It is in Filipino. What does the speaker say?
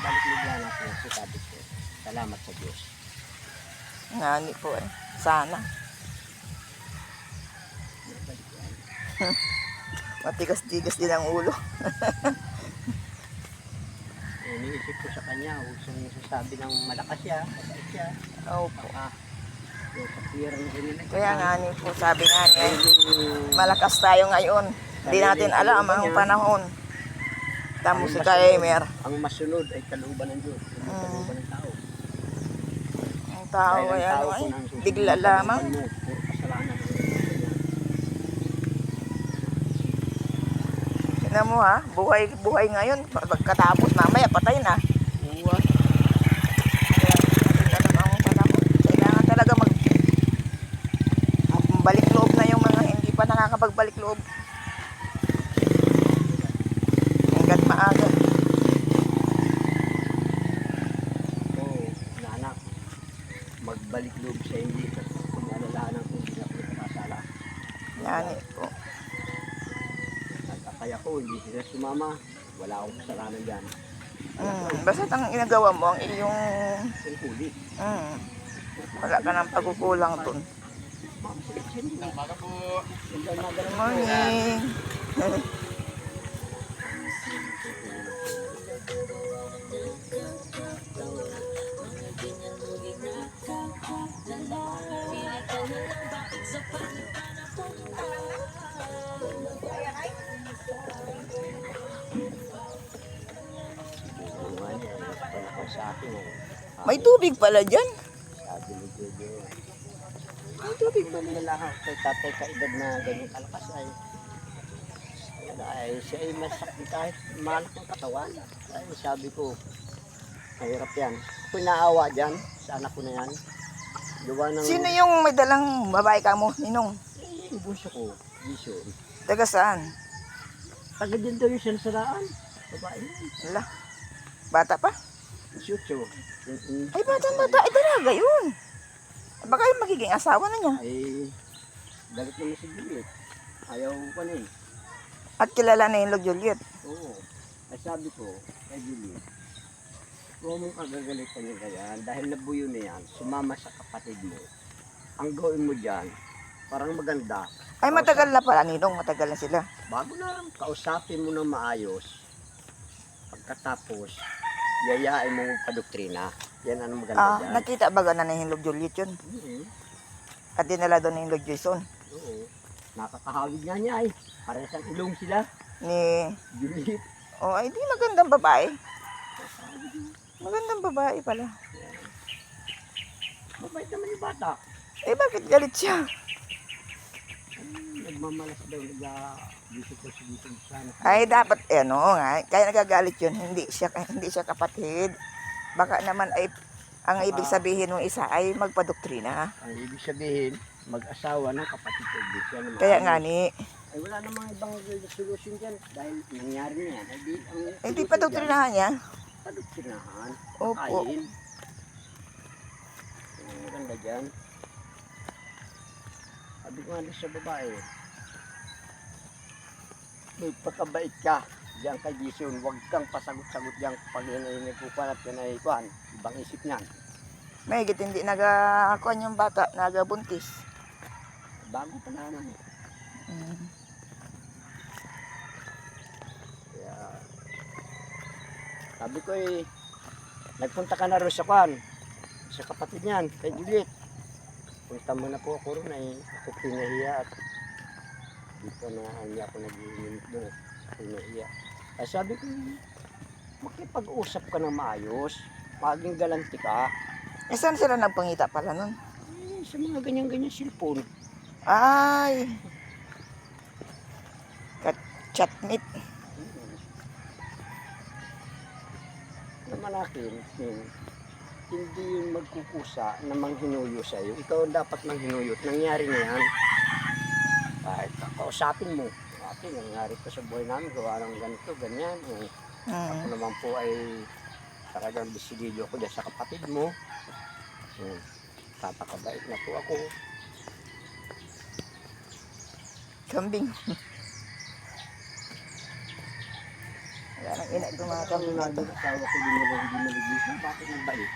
Balik bigla natin si sabi ko. Salamat sa Diyos. Ngani po eh. Sana. Balik yan. Matigas-tigas din ang ulo. Iniisip ko sa kanya, huwag siyang sasabi ng malakas siya, mabait siya. Opo. Yung kapira na ganyan. Kaya ngani po, sabi nga niya, malakas tayo ngayon. Hindi natin alam ang panahon. Tamo si Kaimer. Ang masunod ay kalooban ng Diyos, hindi kalooban ng tao. Ang tao Dahil ay ang ano tao ay, kung ang susunod bigla ng lamang. kalooban mo, puro kasalanan ang Tignan mo ha, buhay ngayon. Pagkatapos mamaya, patay na. uwa. Kaya ang panahon. Kailangan talaga balik loob na yung mga hindi pa nakakapagbalik loob. Hanggat maaga. Oo, anak, magbalik loob sa hindi kung alalahanan kung hindi ako nakasala. Yan po. Kaya ko, hindi sila sumama. Wala akong kasalanan dyan. Basta ang ginagawa mo, ang iyong Yung huli. wala ka ng pagkukulang dun. Umaga po. Good morning. Sa akin, May tubig pala dyan. sabi ni Jojo, may tubig ba nila lahat kay tatay kaedad na ganyan kalakas ay siya ay masakit kahit malak ng katawan. Ay sabi ko, mahirap yan. Ako'y naawa dyan sa anak ko na yan. Gawa ng... Sino yung may dalang babae ka mo, Ninong? Yung bunso ko, Jason. Taga saan? Taga din daw yung sinasaraan. Babae yan. Wala. Bata pa? 18. Ay, bata. Ay, talaga yun. Baka yung magiging asawa na niya. Ay, galit naman si Juliet. Ayaw ko na eh. At kilala na yung Log Juliet. Oo. Ay sabi ko, kay Juliet, huwag mong kagagalitan yung ganyan. Dahil nabuyo na yan, sumama sa kapatid mo. Ang gawin mo dyan, parang maganda. Ay, matagal na pala, Ninong. Matagal na sila. Bago na lang, kausapin mo ng maayos. Pagkatapos, yayain mo magpadoktrina. Yan ang maganda dyan. Nakita ba na yung Log Juliet yun? At dinala doon yung Log Jason. Oo. Nakakahawig nga niya ay. Parehas ang ilong sila. Ni... Juliet. Oh, ay di magandang babae. Magandang babae pala. Mabait naman yung bata. Eh, bakit galit siya? Nagmamalas daw, nag-visit ko dito sana. Ay, dapat, ano nga, kaya nagagalit yun, hindi siya kapatid. Baka naman ay, ang ibig sabihin ng isa ay magpadoktrina. Ang ibig sabihin, mag-asawa ng kapatid ko. Kaya nga ni, Ay wala namang ibang solution dyan dahil nangyari na yan. eh di padoktrinahan niya. Padoktrinahan. Opo. Kain. Ang maganda dyan. Sabi ko nga sa babae, magpakabait ka diyan kay Jason. Huwag kang pasagot-sagot diyan pag inikukuan at pinaikuan. Ibang isip niyan. Mahigit hindi nagakuan yung bata, nagabuntis. Bago pa naman. Kaya, sabi ko nagpunta ka na rin sa kwan, sa kapatid niyan, kay Juliet. Punta mo na po ako rin ako pinahiya at di pa na hindi ako nag-iinit doon at pinahiya. Kaya sabi ko, makipag-usap ka ng maayos, maging galanti ka. Eh, saan sila nagpangita pala nun? Sa mga ganyan-ganyan cellphone. Ay, chatmate. Naman akin, hindi yung magkukusa na manghinuyo sa'yo. Ikaw dapat manghinuyot. Nangyari na yan. Kahit kausapin mo. Ate, nangyari ko sa buhay namin. Gawa ng ganito, ganyan. Ako naman po ay talagang bisigilyo ko dyan sa kapatid mo. Tatakabait na po ako. Kambing. Wala ina Ang tumatang dito. asawa ko din naman hindi naligising. Bakit nagbalik?